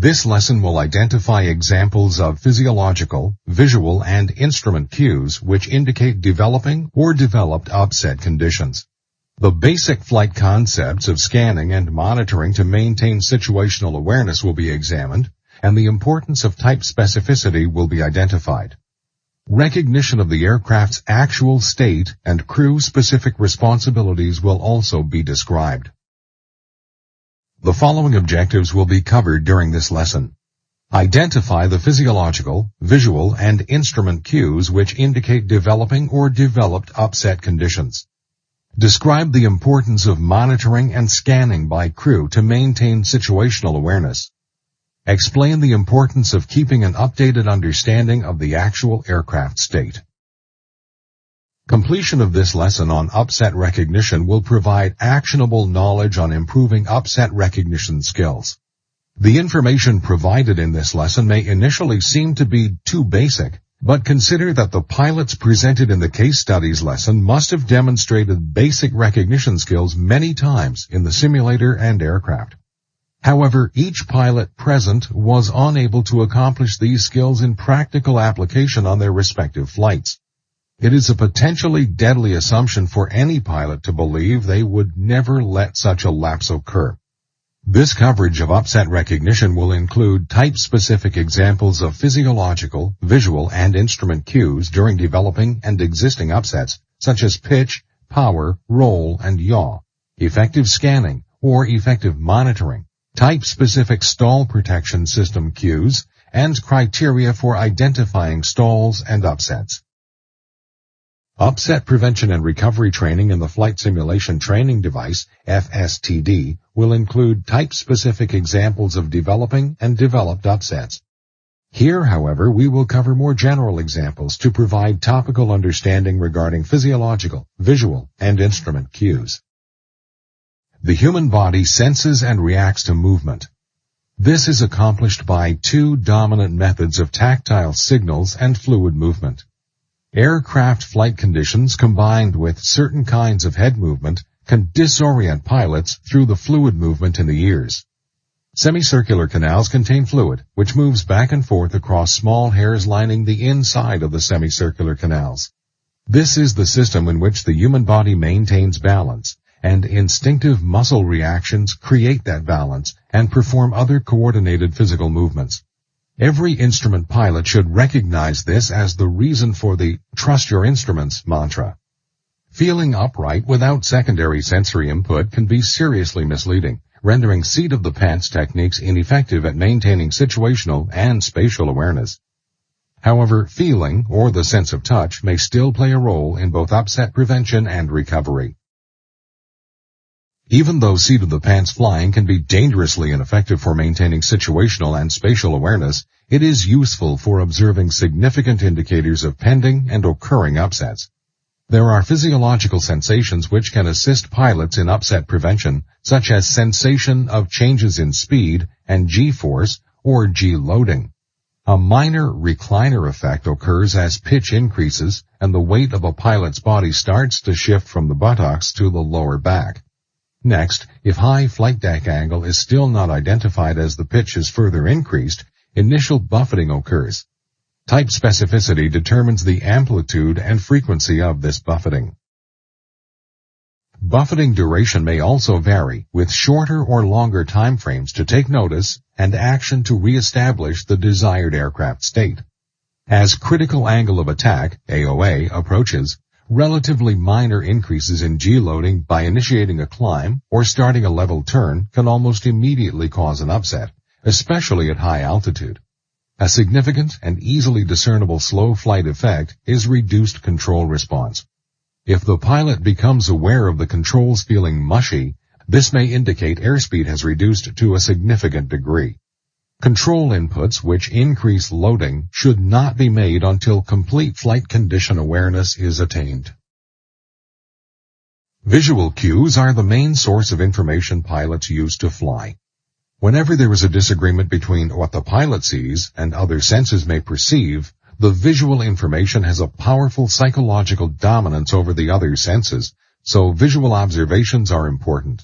This lesson will identify examples of physiological, visual, and instrument cues which indicate developing or developed upset conditions. The basic flight concepts of scanning and monitoring to maintain situational awareness will be examined, and the importance of type specificity will be identified. Recognition of the aircraft's actual state and crew-specific responsibilities will also be described. The following objectives will be covered during this lesson. Identify the physiological, visual, and instrument cues which indicate developing or developed upset conditions. Describe the importance of monitoring and scanning by crew to maintain situational awareness. Explain the importance of keeping an updated understanding of the actual aircraft state. Completion of this lesson on upset recognition will provide actionable knowledge on improving upset recognition skills. The information provided in this lesson may initially seem to be too basic, but consider that the pilots presented in the case studies lesson must have demonstrated basic recognition skills many times in the simulator and aircraft. However, each pilot present was unable to accomplish these skills in practical application on their respective flights. It is a potentially deadly assumption for any pilot to believe they would never let such a lapse occur. This coverage of upset recognition will include type-specific examples of physiological, visual, and instrument cues during developing and existing upsets, such as pitch, power, roll, and yaw, effective scanning or effective monitoring, type-specific stall protection system cues, and criteria for identifying stalls and upsets. Upset prevention and recovery training in the Flight Simulation Training Device, FSTD, will include type-specific examples of developing and developed upsets. Here, however, we will cover more general examples to provide topical understanding regarding physiological, visual, and instrument cues. The human body senses and reacts to movement. This is accomplished by two dominant methods of tactile signals and fluid movement. Aircraft flight conditions combined with certain kinds of head movement can disorient pilots through the fluid movement in the ears. Semicircular canals contain fluid, which moves back and forth across small hairs lining the inside of the semicircular canals. This is the system in which the human body maintains balance, and instinctive muscle reactions create that balance and perform other coordinated physical movements. Every instrument pilot should recognize this as the reason for the "trust your instruments" mantra. Feeling upright without secondary sensory input can be seriously misleading, rendering seat-of-the-pants techniques ineffective at maintaining situational and spatial awareness. However, feeling, or the sense of touch, may still play a role in both upset prevention and recovery. Even though seat-of-the-pants flying can be dangerously ineffective for maintaining situational and spatial awareness, it is useful for observing significant indicators of pending and occurring upsets. There are physiological sensations which can assist pilots in upset prevention, such as sensation of changes in speed and G-force or G-loading. A minor recliner effect occurs as pitch increases and the weight of a pilot's body starts to shift from the buttocks to the lower back. Next, if high flight deck angle is still not identified as the pitch is further increased, initial buffeting occurs. Type specificity determines the amplitude and frequency of this buffeting. Buffeting duration may also vary, with shorter or longer time frames to take notice and action to re-establish the desired aircraft state. As critical angle of attack, AOA, approaches, relatively minor increases in G-loading by initiating a climb or starting a level turn can almost immediately cause an upset, especially at high altitude. A significant and easily discernible slow flight effect is reduced control response. If the pilot becomes aware of the controls feeling mushy, this may indicate airspeed has reduced to a significant degree. Control inputs which increase loading should not be made until complete flight condition awareness is attained. Visual cues are the main source of information pilots use to fly. Whenever there is a disagreement between what the pilot sees and other senses may perceive, the visual information has a powerful psychological dominance over the other senses, so visual observations are important.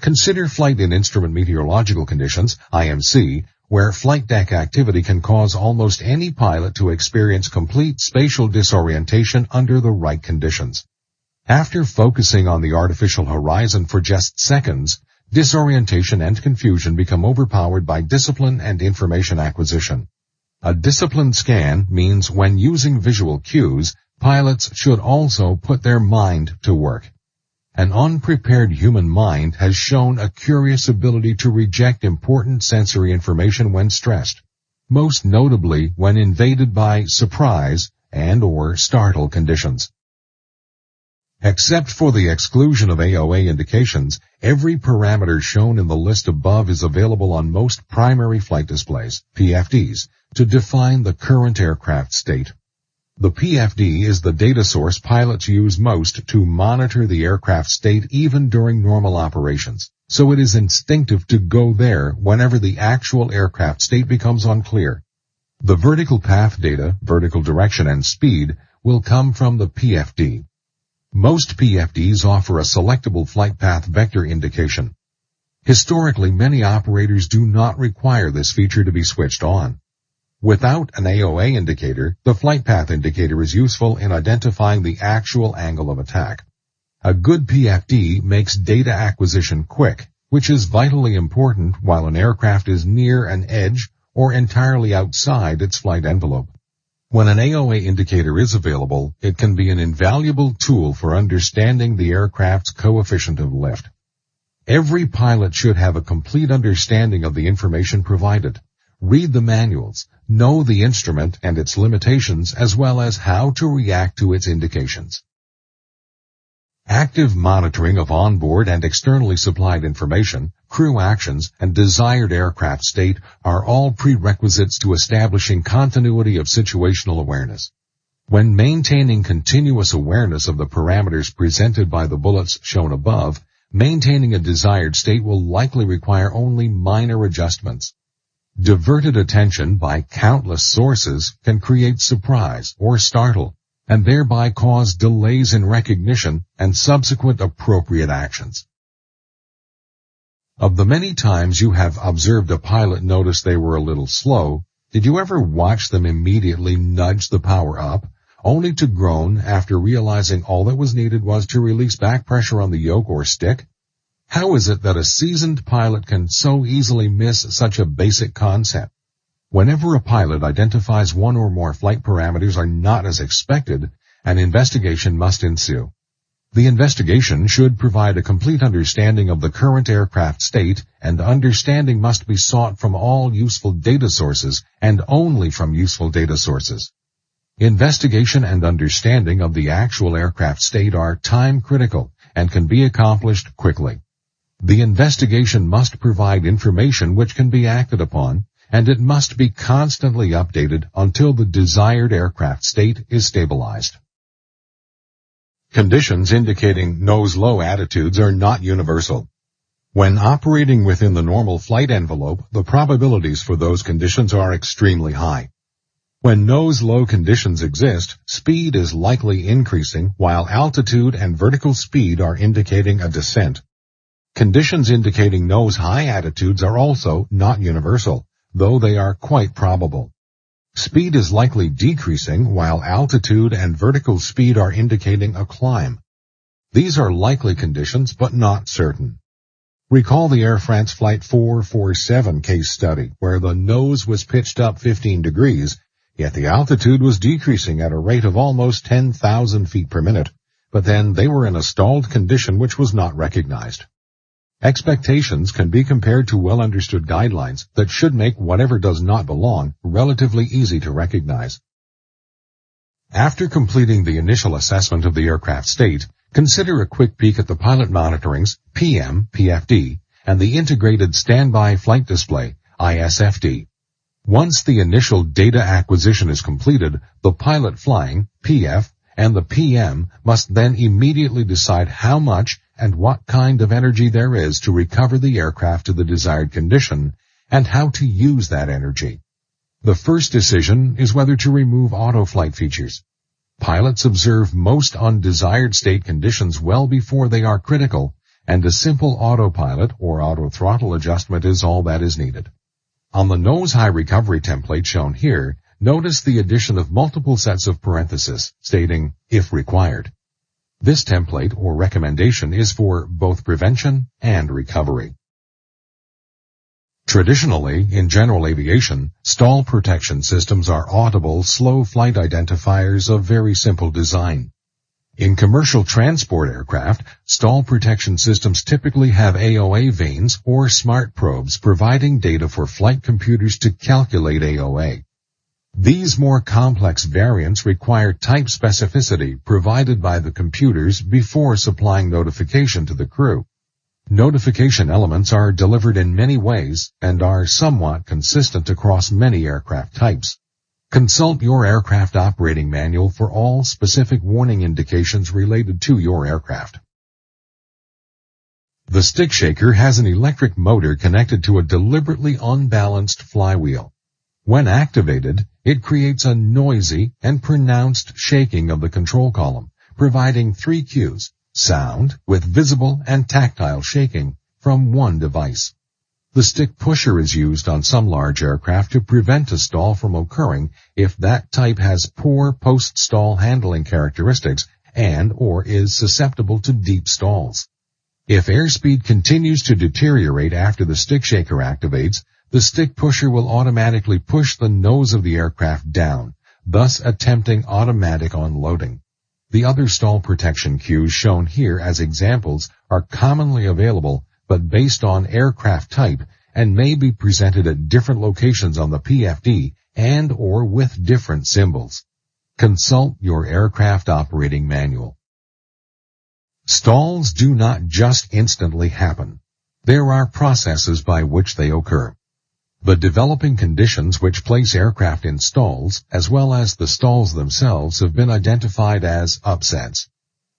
Consider flight in instrument meteorological conditions, IMC, where flight deck activity can cause almost any pilot to experience complete spatial disorientation under the right conditions. After focusing on the artificial horizon for just seconds, disorientation and confusion become overpowered by discipline and information acquisition. A disciplined scan means when using visual cues, pilots should also put their mind to work. An unprepared human mind has shown a curious ability to reject important sensory information when stressed, most notably when invaded by surprise and/or startle conditions. Except for the exclusion of AOA indications, every parameter shown in the list above is available on most primary flight displays, PFDs, to define the current aircraft state. The PFD is the data source pilots use most to monitor the aircraft state even during normal operations, so it is instinctive to go there whenever the actual aircraft state becomes unclear. The vertical path data, vertical direction and speed, will come from the PFD. Most PFDs offer a selectable flight path vector indication. Historically, many operators do not require this feature to be switched on. Without an AOA indicator, the flight path indicator is useful in identifying the actual angle of attack. A good PFD makes data acquisition quick, which is vitally important while an aircraft is near an edge or entirely outside its flight envelope. When an AOA indicator is available, it can be an invaluable tool for understanding the aircraft's coefficient of lift. Every pilot should have a complete understanding of the information provided. Read the manuals, know the instrument and its limitations, as well as how to react to its indications. Active monitoring of onboard and externally supplied information, crew actions, and desired aircraft state are all prerequisites to establishing continuity of situational awareness. When maintaining continuous awareness of the parameters presented by the bullets shown above, maintaining a desired state will likely require only minor adjustments. Diverted attention by countless sources can create surprise or startle, and thereby cause delays in recognition and subsequent appropriate actions. Of the many times you have observed a pilot notice they were a little slow, did you ever watch them immediately nudge the power up, only to groan after realizing all that was needed was to release back pressure on the yoke or stick? How is it that a seasoned pilot can so easily miss such a basic concept? Whenever a pilot identifies one or more flight parameters are not as expected, an investigation must ensue. The investigation should provide a complete understanding of the current aircraft state, and understanding must be sought from all useful data sources and only from useful data sources. Investigation and understanding of the actual aircraft state are time critical and can be accomplished quickly. The investigation must provide information which can be acted upon, and it must be constantly updated until the desired aircraft state is stabilized. Conditions indicating nose-low attitudes are not universal. When operating within the normal flight envelope, the probabilities for those conditions are extremely high. When nose-low conditions exist, speed is likely increasing, while altitude and vertical speed are indicating a descent. Conditions indicating nose-high attitudes are also not universal, though they are quite probable. Speed is likely decreasing, while altitude and vertical speed are indicating a climb. These are likely conditions, but not certain. Recall the Air France Flight 447 case study, where the nose was pitched up 15 degrees, yet the altitude was decreasing at a rate of almost 10,000 feet per minute, but then they were in a stalled condition which was not recognized. Expectations can be compared to well-understood guidelines that should make whatever does not belong relatively easy to recognize. After completing the initial assessment of the aircraft state, consider a quick peek at the pilot monitorings, PM, PFD, and the Integrated Standby Flight Display, ISFD. Once the initial data acquisition is completed, the pilot flying, PF, and the PM must then immediately decide how much and what kind of energy there is to recover the aircraft to the desired condition, and how to use that energy. The first decision is whether to remove auto-flight features. Pilots observe most undesired state conditions well before they are critical, and a simple autopilot or auto-throttle adjustment is all that is needed. On the nose high recovery template shown here, notice the addition of multiple sets of parentheses stating, if required. This template or recommendation is for both prevention and recovery. Traditionally, in general aviation, stall protection systems are audible, slow flight identifiers of very simple design. In commercial transport aircraft, stall protection systems typically have AOA vanes or smart probes providing data for flight computers to calculate AOA. These more complex variants require type specificity provided by the computers before supplying notification to the crew. Notification elements are delivered in many ways and are somewhat consistent across many aircraft types. Consult your aircraft operating manual for all specific warning indications related to your aircraft. The stick shaker has an electric motor connected to a deliberately unbalanced flywheel. When activated, it creates a noisy and pronounced shaking of the control column, providing 3 cues, sound with visible and tactile shaking from one device. The stick pusher is used on some large aircraft to prevent a stall from occurring if that type has poor post-stall handling characteristics and or is susceptible to deep stalls. If airspeed continues to deteriorate after the stick shaker activates, the stick pusher will automatically push the nose of the aircraft down, thus attempting automatic unloading. The other stall protection cues shown here as examples are commonly available but based on aircraft type and may be presented at different locations on the PFD and or with different symbols. Consult your aircraft operating manual. Stalls do not just instantly happen. There are processes by which they occur. The developing conditions which place aircraft in stalls, as well as the stalls themselves, have been identified as upsets.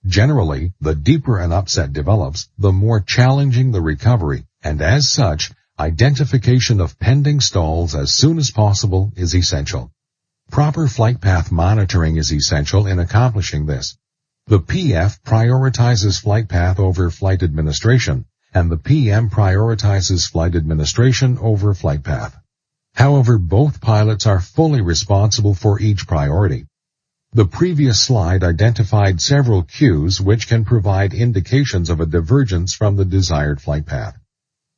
Generally, the deeper an upset develops, the more challenging the recovery, and as such, identification of pending stalls as soon as possible is essential. Proper flight path monitoring is essential in accomplishing this. The PF prioritizes flight path over flight administration, and the PM prioritizes flight administration over flight path. However, both pilots are fully responsible for each priority. The previous slide identified several cues which can provide indications of a divergence from the desired flight path.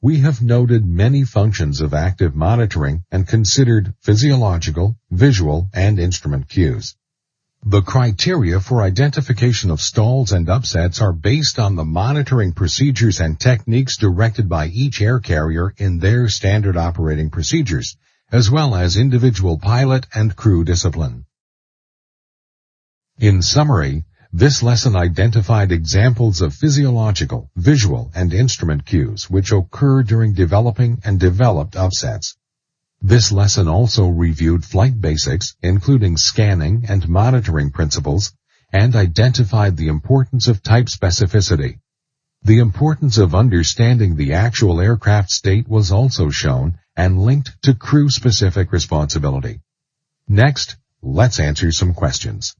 We have noted many functions of active monitoring and considered physiological, visual, and instrument cues. The criteria for identification of stalls and upsets are based on the monitoring procedures and techniques directed by each air carrier in their standard operating procedures, as well as individual pilot and crew discipline. In summary, this lesson identified examples of physiological, visual, and instrument cues which occur during developing and developed upsets. This lesson also reviewed flight basics, including scanning and monitoring principles, and identified the importance of type specificity. The importance of understanding the actual aircraft state was also shown and linked to crew-specific responsibility. Next, let's answer some questions.